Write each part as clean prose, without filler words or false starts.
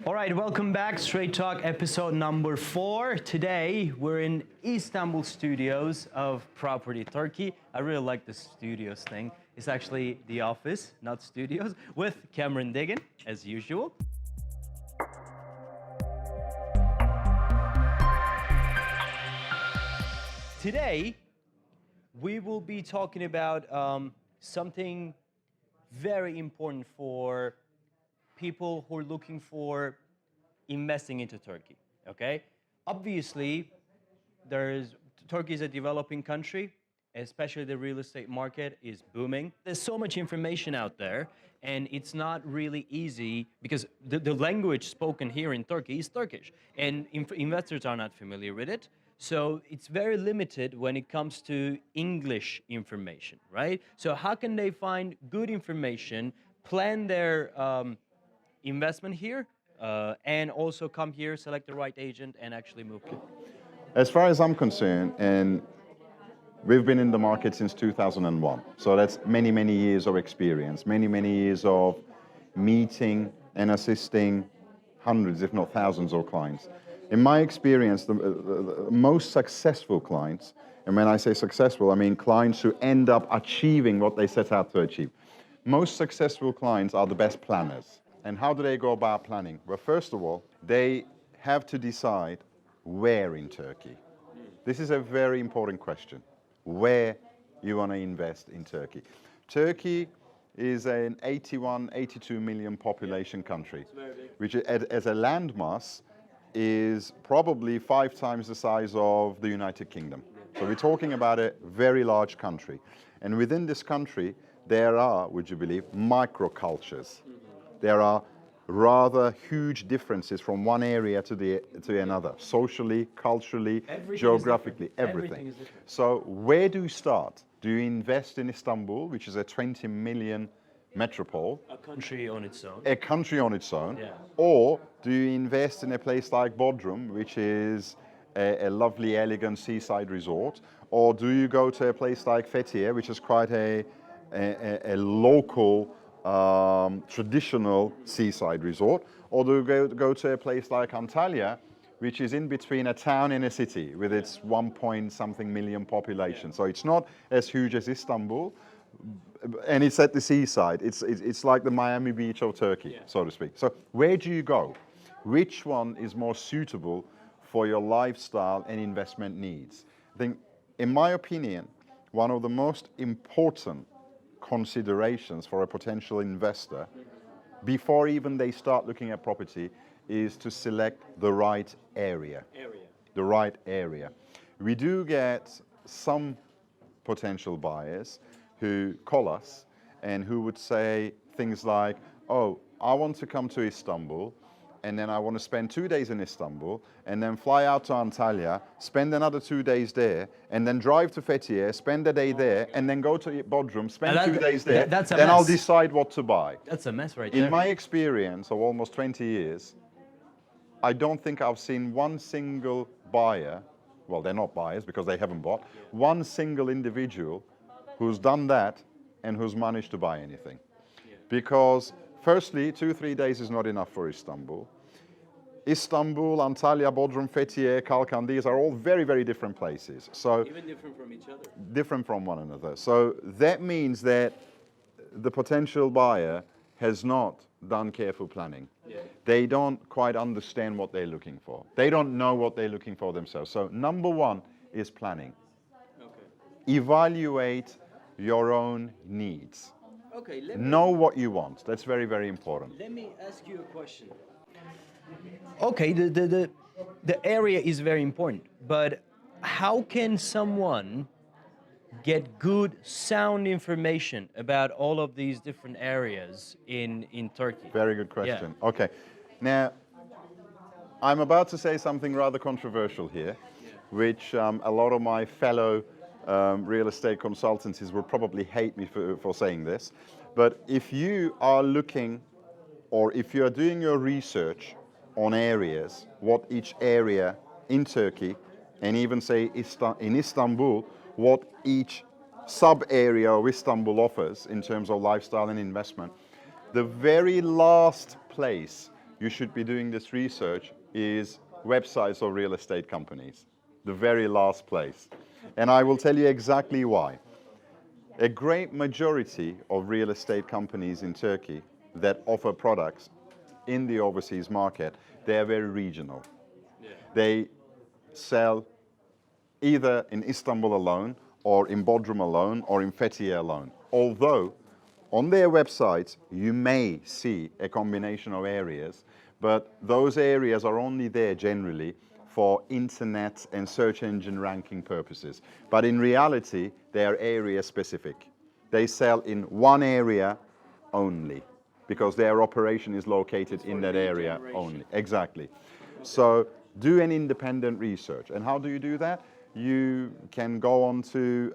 All right, welcome back. Straight Talk episode number 4. Today, we're in Istanbul studios of Property Turkey. I really like the studios thing. It's actually the office, not studios, with Cameron Diggin, as usual. Today, we will be talking about something very important for people who are looking for investing into Turkey, okay? Obviously, Turkey is a developing country, especially the real estate market is booming. There's so much information out there, and it's not really easy because the language spoken here in Turkey is Turkish, and investors are not familiar with it. So it's very limited when it comes to English information, right? So how can they find good information, plan their investment here, and also come here, select the right agent, and actually move here? As far as I'm concerned, and we've been in the market since 2001, so that's many, many years of experience, many, many years of meeting and assisting hundreds, if not thousands of clients. In my experience, the most successful clients, and when I say successful, I mean clients who end up achieving what they set out to achieve. Most successful clients are the best planners. And how do they go about planning? Well, first of all, they have to decide where in Turkey. This is a very important question. Where you want to invest in Turkey. Turkey is an 81, 82 million population country, which as a landmass is probably 5 times the size of the United Kingdom. So we're talking about a very large country. And within this country, there are, would you believe, microcultures. There are rather huge differences from one area to another, socially, culturally, geographically, everything. So where do you start? Do you invest in Istanbul, which is a 20 million metropole? A country on its own. A country on its own. Yeah. Or do you invest in a place like Bodrum, which is a lovely, elegant seaside resort? Or do you go to a place like Fethiye, which is quite a local, traditional seaside resort? Or do you go to a place like Antalya, which is in between a town and a city with its 1-point-something million population? So it's not as huge as Istanbul, and it's at the seaside. It's like the Miami Beach of Turkey, so to speak. So where do you go? Which one is more suitable for your lifestyle and investment needs? I think, in my opinion, one of the most important considerations for a potential investor before even they start looking at property is to select the right area. The right area. We do get some potential buyers who call us and who would say things like, oh, I want to come to Istanbul, and then I want to spend 2 days in Istanbul, and then fly out to Antalya, spend another 2 days there, and then drive to Fethiye, spend a day there, and then go to Bodrum, spend 2 days there, then I'll decide what to buy. That's a mess right there. In my experience of almost 20 years, I don't think I've seen one single buyer, well, they're not buyers because they haven't bought, one single individual who's done that and who's managed to buy anything. Because firstly, 2-3 days is not enough for Istanbul. Istanbul, Antalya, Bodrum, Fethiye, Kalkan, these are all very, very different places. So even different from each other. Different from one another. So that means that the potential buyer has not done careful planning. They don't quite understand what they're looking for. They don't know what they're looking for themselves. So number one is planning. Evaluate your own needs. Know what you want. That's very, very important. Let me ask you a question. Okay, the area is very important, but how can someone get good, sound information about all of these different areas in Turkey? Very good question. Yeah. Okay. Now, I'm about to say something rather controversial here, which a lot of my fellow real estate consultancies will probably hate me for saying this. But if you are looking, or if you are doing your research on areas, what each area in Turkey, and even say in Istanbul, what each sub-area of Istanbul offers in terms of lifestyle and investment, the very last place you should be doing this research is websites of real estate companies, the very last place. And I will tell you exactly why. A great majority of real estate companies in Turkey that offer products in the overseas market, they are very regional. Yeah. They sell either in Istanbul alone, or in Bodrum alone, or in Fethiye alone. Although on their websites you may see a combination of areas, but those areas are only there generally for internet and search engine ranking purposes. But in reality, they are area specific. They sell in one area only because their operation is located in that area only. Exactly. So do an independent research. And how do you do that? You can go on to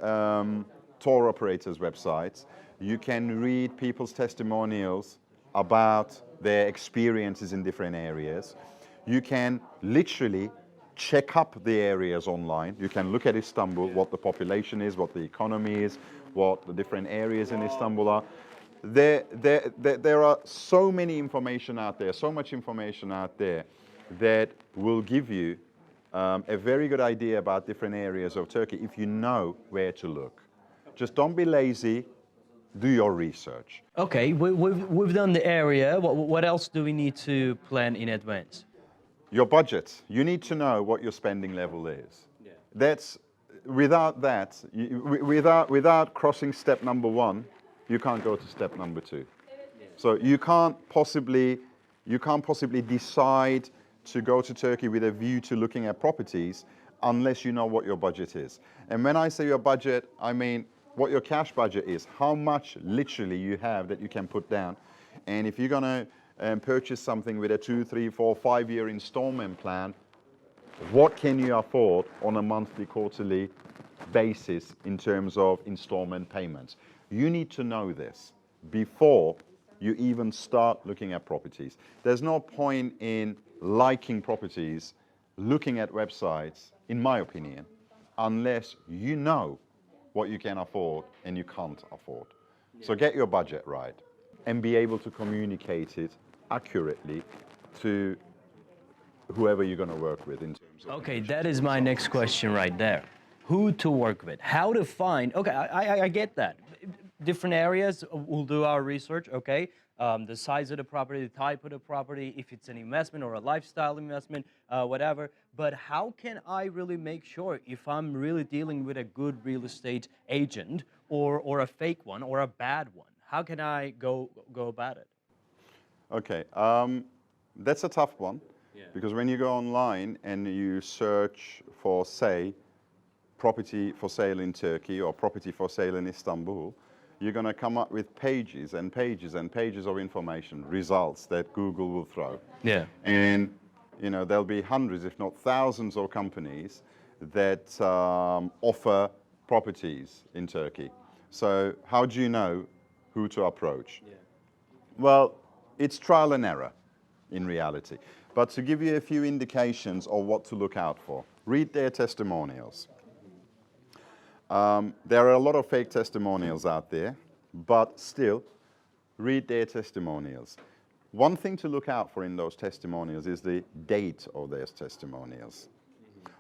tour operators' websites. You can read people's testimonials about their experiences in different areas. You can literally check up the areas online. You can look at Istanbul, what the population is, what the economy is, what the different areas in Istanbul are. There are so many information out there, so much information out there that will give you a very good idea about different areas of Turkey if you know where to look. Just don't be lazy, do your research. Okay, we've done the area. What else do we need to plan in advance? Your budget. You need to know what your spending level is. Yeah. That's, without that, without crossing step number 1, you can't go to step number 2. Yeah. So you can't possibly decide to go to Turkey with a view to looking at properties unless you know what your budget is. And when I say your budget, I mean what your cash budget is, how much literally you have that you can put down. And if you're gonna purchase something with a 2, 3, 4, 5-year installment plan, what can you afford on a monthly, quarterly basis in terms of installment payments? You need to know this before you even start looking at properties. There's no point in liking properties, looking at websites, in my opinion, unless you know what you can afford and you can't afford. Yeah. So get your budget right and be able to communicate it accurately to whoever you're going to work with in terms of... Okay, that is my next question right there. Who to work with, how to find... Okay, I get that. Different areas, we'll do our research, okay? The size of the property, the type of the property, if it's an investment or a lifestyle investment, whatever. But how can I really make sure if I'm really dealing with a good real estate agent or a fake one or a bad one? How can I go about it? Okay, that's a tough one. Yeah. Because when you go online and you search for, say, property for sale in Turkey or property for sale in Istanbul, you're going to come up with pages and pages and pages of information, results that Google will throw. Yeah. And, you know, there'll be hundreds, if not thousands of companies that offer properties in Turkey. So how do you know who to approach? Yeah. Well, it's trial and error in reality. But to give you a few indications of what to look out for, read their testimonials. There are a lot of fake testimonials out there, but still, read their testimonials. One thing to look out for in those testimonials is the date of those testimonials.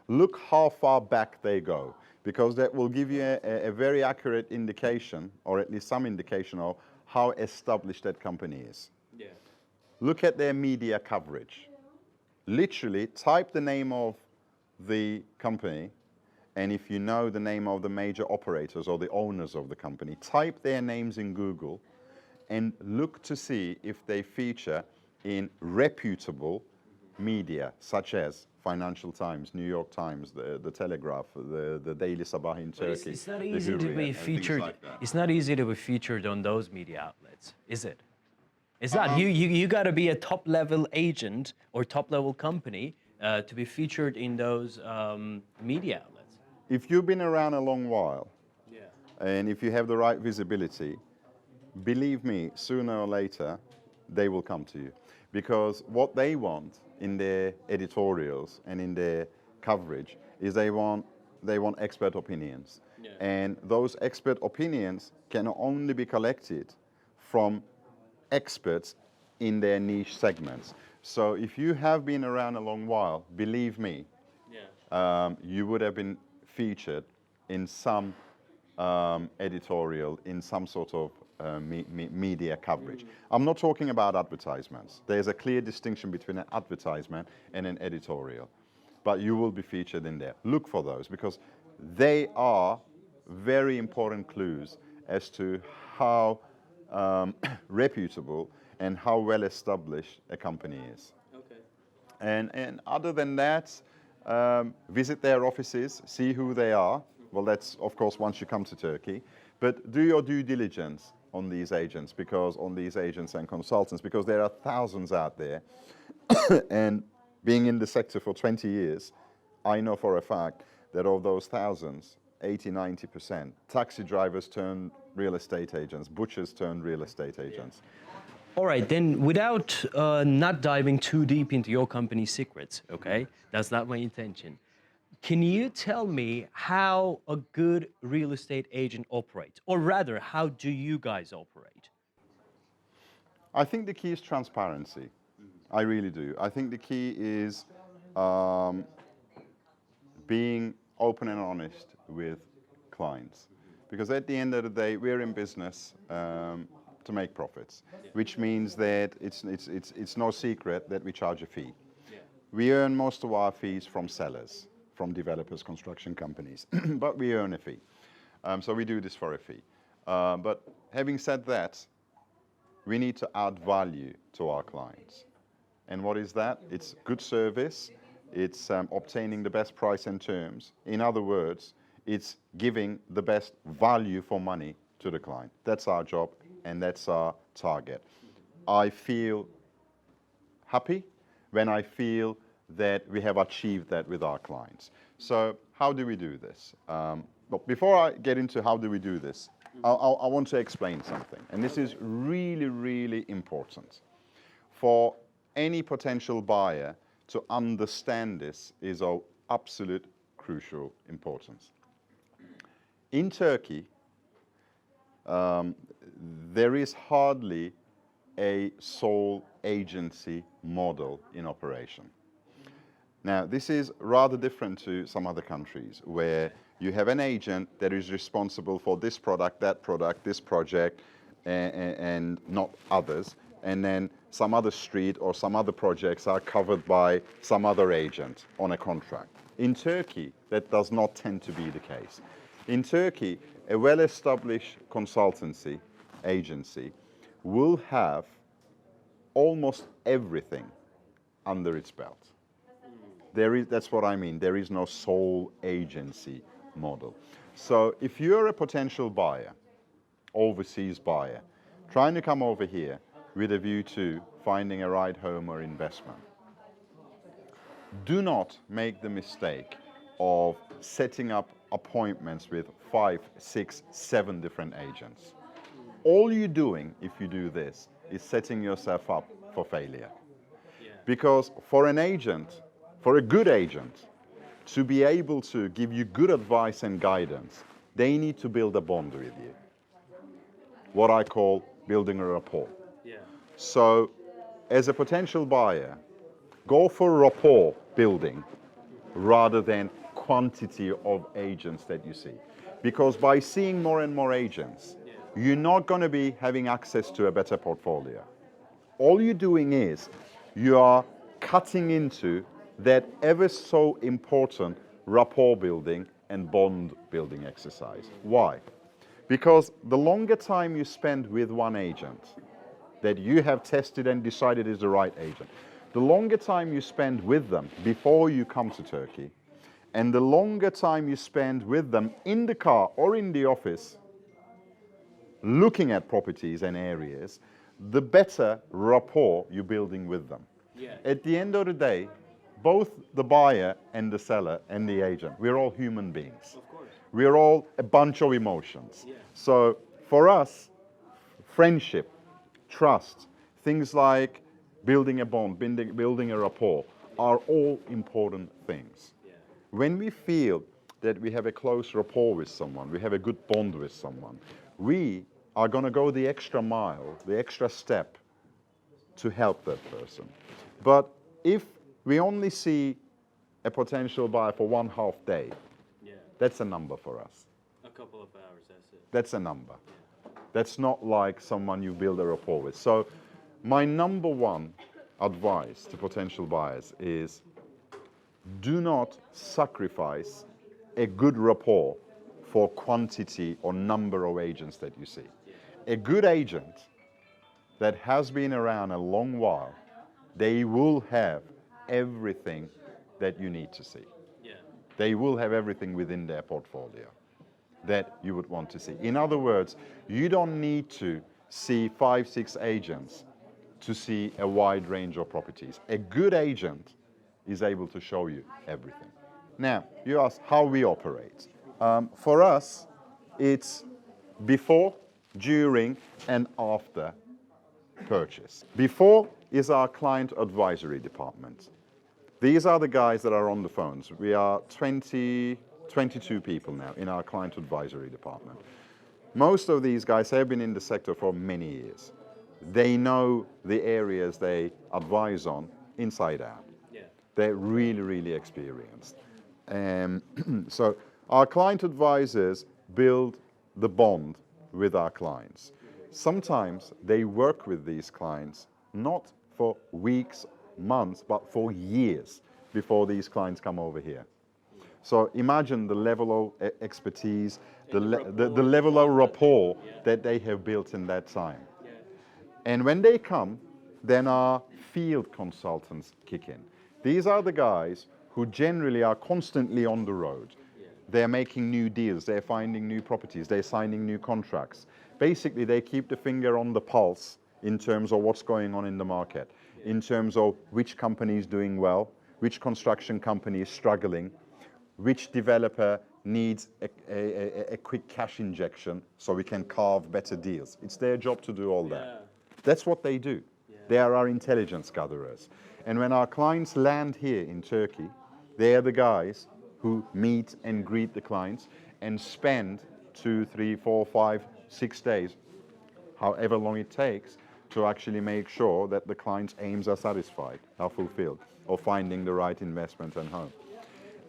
Look how far back they go, because that will give you a very accurate indication, or at least some indication of how established that company is. Yeah. Look at their media coverage. Literally, type the name of the company, and if you know the name of the major operators or the owners of the company, type their names in Google and look to see if they feature in reputable media, such as Financial Times, New York Times, the Telegraph, the Daily Sabah in Turkey. It's not easy to be featured. Like it's not easy to be featured on those media outlets, is it? It's not. You got to be a top-level agent or top-level company to be featured in those media outlets. If you've been around a long while, yeah, and if you have the right visibility, believe me, sooner or later, they will come to you. Because what they want in their editorials and in their coverage is they want expert opinions. Yeah. And those expert opinions can only be collected from experts in their niche segments. So if you have been around a long while, believe me, you would have been featured in some editorial, in some sort of media coverage. I'm not talking about advertisements. There's a clear distinction between an advertisement and an editorial. But you will be featured in there. Look for those because they are very important clues as to how reputable and how well established a company is. Okay. And other than that, visit their offices, see who they are. Well, that's of course once you come to Turkey, but do your due diligence on these agents and consultants because there are thousands out there. And being in the sector for 20 years, I know for a fact that of those thousands, 80–90%, taxi drivers turn real estate agents, butchers turn real estate agents. All right, then without not diving too deep into your company's secrets, okay? That's not my intention. Can you tell me how a good real estate agent operates? Or rather, how do you guys operate? I think the key is transparency. I really do. I think the key is being open and honest with clients. Because at the end of the day, we're in business to make profits, which means that it's no secret that we charge a fee. We earn most of our fees from sellers, from developers, construction companies, but we earn a fee. So we do this for a fee. But having said that, we need to add value to our clients. And what is that? It's good service, it's obtaining the best price and terms. In other words, it's giving the best value for money to the client. That's our job and that's our target. I feel happy when I feel that we have achieved that with our clients. So how do we do this? But before I get into how do we do this, I want to explain something. And this is really, really important. For any potential buyer to understand this is of absolute crucial importance. In Turkey, there is hardly a sole agency model in operation. Now, this is rather different to some other countries where you have an agent that is responsible for this product, this project, and not others. And then some other street or some other projects are covered by some other agent on a contract. In Turkey, that does not tend to be the case. In Turkey, a well-established consultancy agency will have almost everything under its belt. That's what I mean. There is no sole agency model. So if you're a potential buyer, overseas buyer, trying to come over here with a view to finding a right home or investment, do not make the mistake of setting up appointments with 5, 6, 7 different agents. All you're doing, if you do this, is setting yourself up for failure. Because for an agent, for a good agent, to be able to give you good advice and guidance, they need to build a bond with you. What I call building a rapport. So, as a potential buyer, go for rapport building rather than quantity of agents that you see. Because by seeing more and more agents, you're not going to be having access to a better portfolio. All you're doing is you are cutting into that ever so important rapport building and bond building exercise. Why? Because the longer time you spend with one agent that you have tested and decided is the right agent, the longer time you spend with them before you come to Turkey, and the longer time you spend with them in the car or in the office looking at properties and areas, the better rapport you're building with them. At the end of the day, both the buyer and the seller and the agent, we're all human beings. Of course. We're all a bunch of emotions. So for us, friendship, trust, things like building a bond, building a rapport are all important things. When we feel that we have a close rapport with someone, we have a good bond with someone, we are going to go the extra mile, the extra step to help that person. But if we only see a potential buyer for 1/2 day, Yeah. that's a number for us. A couple of hours, that's it. That's a number. That's not like someone you build a rapport with. So my number one advice to potential buyers is do not sacrifice a good rapport for quantity or number of agents that you see. A good agent that has been around a long while, they will have everything that you need to see. Yeah. They will have everything within their portfolio that you would want to see. In other words, you don't need to see 5, 6 agents to see a wide range of properties. A good agent is able to show you everything. Now, you ask how we operate. For us, it's before, during, and after purchase. Before is our client advisory department. These are the guys that are on the phones. We are 22 people now in our client advisory department. Most of these guys have been in the sector for many years. They know the areas they advise on inside out. Yeah. They're really, really experienced. So our client advisors build the bond with our clients. Sometimes they work with these clients not for weeks, months, but for years before these clients come over here. So imagine the level of expertise, the level of rapport that they have built in that time. Yeah. And when they come, then our field consultants kick in. These are the guys who generally are constantly on the road. They're making new deals, they're finding new properties, they're signing new contracts. Basically, they keep the finger on the pulse in terms of what's going on in the market, in terms of which company is doing well, which construction company is struggling, which developer needs a quick cash injection so we can carve better deals. It's their job to do all that. Yeah. That's what they do. They are our intelligence gatherers. And when our clients land here in Turkey, they are the guys who meet and greet the clients and spend 2, 3, 4, 5, 6 days, however long it takes, to actually make sure that the client's aims are satisfied, are fulfilled, or finding the right investment and home.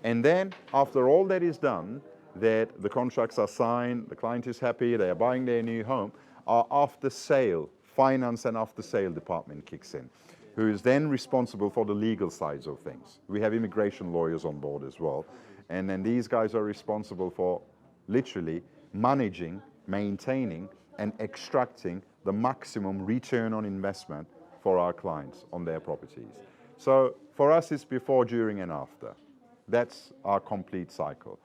And then, after all that is done, that the contracts are signed, the client is happy, they are buying their new home, our after-sale, finance and after-sale department kicks in, who is then responsible for the legal sides of things. We have immigration lawyers on board as well. And then these guys are responsible for literally managing, maintaining, and extracting the maximum return on investment for our clients on their properties. So for us, it's before, during, and after. That's our complete cycle.